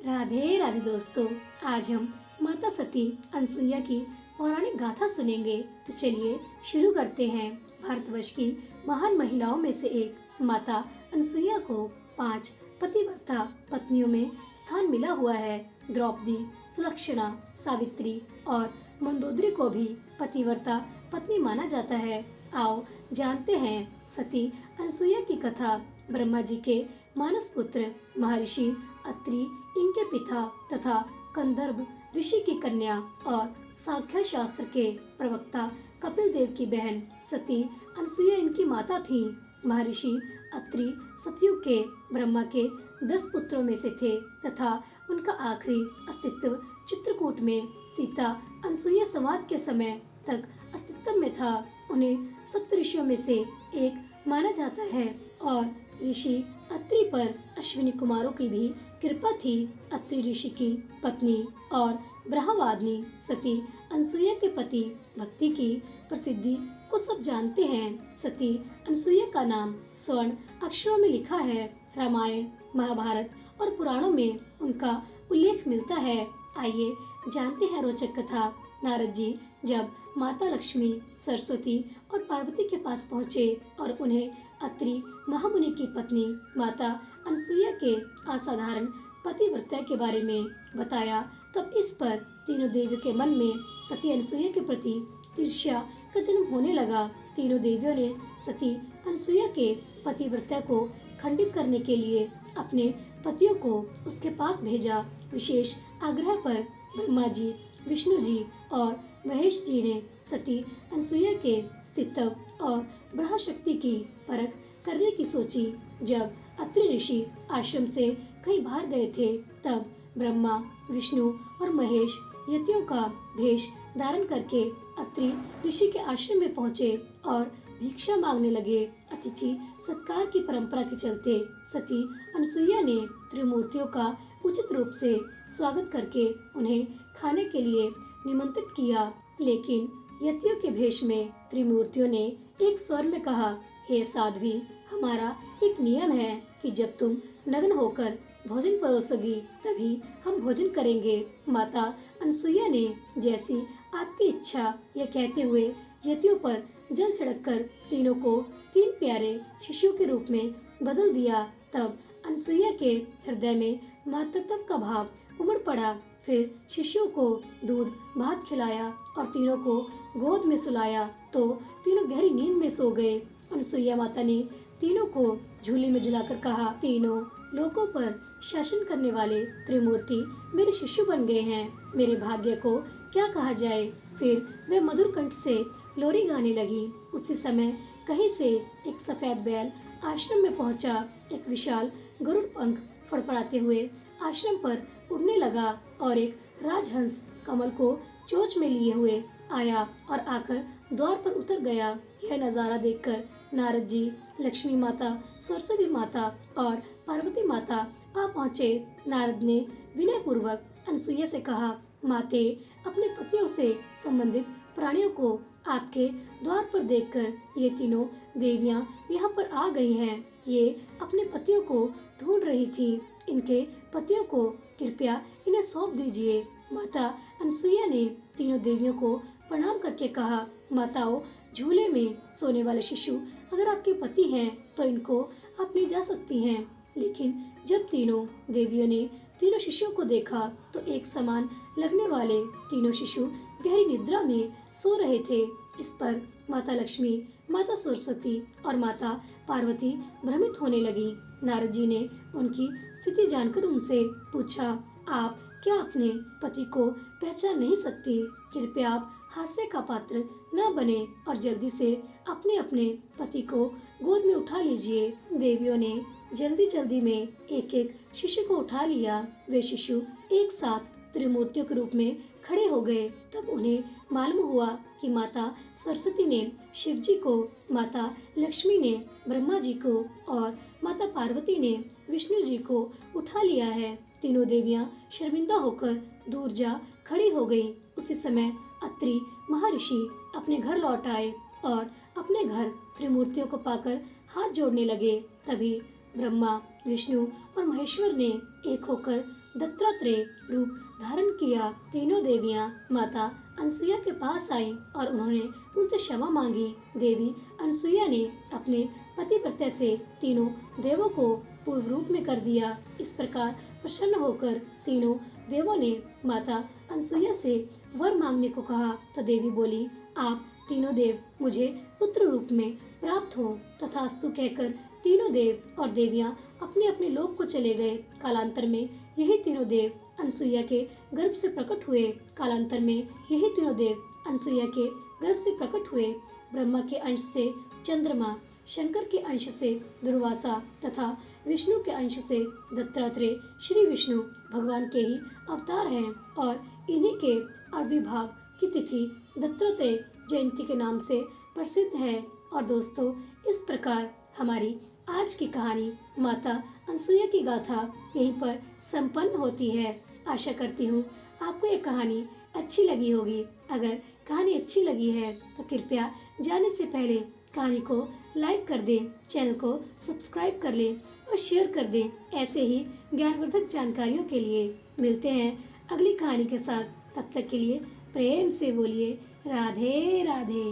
राधे राधे दोस्तों। आज हम माता सती अनसुईया की पौराणिक गाथा सुनेंगे। तो चलिए शुरू करते हैं। भारतवर्ष की महान महिलाओं में से एक माता अनसुईया को 5 पतिव्रता पत्नियों में स्थान मिला हुआ है। द्रौपदी, सुलक्षणा, सावित्री और मंदोदरी को भी पतिव्रता पत्नी माना जाता है। आओ जानते हैं सती अनसुईया की कथा। ब्रह्मा जी के मानस पुत्र महर्षि अत्रि, इनके पिता तथा कंदर्प ऋषि की कन्या और सांख्य शास्त्र के प्रवक्ता कपिल देव की बहन सती अनसुईया इनकी माता थी। महर्षि अत्रि सतयुग के ब्रह्मा के 10 पुत्रों में से थे तथा उनका आखिरी अस्तित्व चित्रकूट में सीता अनसुईया संवाद के समय तक अस्तित्व में था। उन्हें सप्त ऋषियों में से एक माना जाता है और ऋषि अत्रि पर अश्विनी कुमारों की भी कृपा थी। अत्रि ऋषि की पत्नी और ब्रह्मवादिनी सती अनसुईया के पति भक्ति की प्रसिद्धि को सब जानते हैं। सती अनसुईया का नाम स्वर्ण अक्षरों में लिखा है। रामायण, महाभारत और पुराणों में उनका उल्लेख मिलता है। आइए जानते हैं रोचक कथा। नारद जी जब माता लक्ष्मी, सरस्वती और पार्वती के पास पहुँचे और उन्हें अत्रि महामुनि की पत्नी माता अनसुईया के असाधारण पतिव्रता के बारे में बताया, तब इस पर तीनों देवियों के मन में सती अनसुईया के प्रति ईर्ष्या का जन्म होने लगा। तीनों देवियों ने सती अनसुईया के पतिव्रता को खंडित करने के लिए अपने पतियों को उसके पास भेजा। विशेष आग्रह पर ब्रह्मा जी, विष्णु जी और महेश जी ने सती अनसुईया के अस्तित्व और ब्रह्म शक्ति की परख करने की सोची। जब अत्रि ऋषि आश्रम से कहीं बाहर गए थे, तब ब्रह्मा, विष्णु और महेश यतियों का भेष धारण करके अत्रि ऋषि के आश्रम में पहुँचे और भिक्षा मांगने लगे। अतिथि सत्कार की परंपरा के चलते सती अनसुईया ने त्रिमूर्तियों का उचित रूप से स्वागत करके उन्हें खाने के लिए निमंत्रित किया। लेकिन यतियों के भेष में त्रिमूर्तियों ने एक स्वर में कहा, हे साध्वी, हमारा एक नियम है कि जब तुम नग्न होकर भोजन परोसोगी तभी हम भोजन करेंगे। माता अनसुईया ने जैसी आपकी इच्छा यह कहते हुए यतियों पर जल छिड़ककर तीनों को 3 प्यारे शिशुओं के रूप में बदल दिया। तब अनसुईया के हृदय में मातृत्व का भाव उमड़ पड़ा। फिर शिशुओं को दूध भात खिलाया और तीनों को गोद में सुलाया तो तीनों गहरी नींद में सो गए। अनसुईया माता ने तीनों को झूले में झुलाकर कहा, तीनों लोगों पर शासन करने वाले त्रिमूर्ति मेरे शिशु बन गए हैं। मेरे भाग्य को क्या कहा जाए। फिर वह मधुर कंठ से लोरी गाने लगी। उसी समय कहीं से एक सफेद बैल आश्रम में पहुंचा। एक विशाल गरुड़ पंख फड़फड़ाते हुए आश्रम पर उड़ने लगा और एक राजहंस कमल को चोंच में लिए हुए आया और आकर द्वार पर उतर गया। यह नजारा देखकर नारद जी, लक्ष्मी माता, सरस्वती माता और पार्वती माता आ पहुँचे। नारद ने विनय पूर्वक अनसुईया से कहा, माते, अपने पतियों से संबंधित प्राणियों को आपके द्वार पर देखकर ये तीनों देवियां यहाँ पर आ गई हैं। ये अपने पतियों को ढूंढ रही थी। इनके पतियों को कृपया इन्हें सौंप दीजिए। माता अनसुईया ने तीनों देवियों को प्रणाम करके कहा, माताओं, झूले में सोने वाले शिशु अगर आपके पति हैं तो इनको आप ले जा सकती हैं। लेकिन जब तीनों देवियों ने तीनों शिशुओं को देखा तो एक समान लगने वाले तीनों शिशु गहरी निद्रा में सो रहे थे। इस पर माता लक्ष्मी, माता सरस्वती और माता पार्वती भ्रमित होने लगी। नारद जी ने उनकी स्थिति जानकर उनसे पूछा, आप क्या अपने पति को पहचान नहीं सकती? कृपया आप हास्य का पात्र न बने और जल्दी से अपने अपने पति को गोद में उठा लीजिए। देवियों ने जल्दी जल्दी में एक एक शिशु को उठा लिया। वे शिशु एक साथ त्रिमूर्तियों के रूप में खड़े हो गए। तब उन्हें मालूम हुआ कि माता सरस्वती ने शिव जी को, माता लक्ष्मी ने ब्रह्मा जी को और माता पार्वती ने विष्णु जी को उठा लिया है। तीनों देवियां शर्मिंदा होकर दूर जा खड़ी हो गईं। उसी समय अत्रि महर्षि अपने घर लौट आए और अपने घर त्रिमूर्तियों को पाकर हाथ जोड़ने लगे। तभी ब्रह्मा, विष्णु और महेश्वर ने एक होकर दत्तात्रेय रूप धारण किया। तीनों देवियां माता अनसुईया के पास आईं और उन्होंने उनसे क्षमा मांगी। देवी अनसुईया ने अपने पतिव्रता से तीनों देवों को पूर्व रूप में कर दिया। इस प्रकार प्रसन्न होकर तीनों देवों ने माता अनसुईया से वर मांगने को कहा तो देवी बोली, आप तीनों देव मुझे पुत्र रूप में प्राप्त हो। तथास्तु कहकर तीनों देव और देवियां अपने अपने लोक को चले गए। कालांतर में यही तीनों देव अनसुईया के गर्भ से प्रकट हुए। कालांतर में यही तीनों देव अनसुईया के गर्भ से प्रकट हुए। ब्रह्मा के अंश से चंद्रमा, शंकर के अंश से दुर्वासा तथा विष्णु के अंश से दत्तात्रेय श्री विष्णु भगवान के ही अवतार हैं और इन्हीं के आविर्भाव की तिथि दत्तात्रेय जयंती के नाम से प्रसिद्ध है। और दोस्तों, इस प्रकार हमारी आज की कहानी माता अनसुईया की गाथा यहीं पर संपन्न होती है। आशा करती हूँ आपको ये कहानी अच्छी लगी होगी। अगर कहानी अच्छी लगी है तो कृपया जाने से पहले कहानी को लाइक कर दें, चैनल को सब्सक्राइब कर लें और शेयर कर दें। ऐसे ही ज्ञानवर्धक जानकारियों के लिए मिलते हैं अगली कहानी के साथ। तब तक के लिए प्रेम से बोलिए राधे राधे।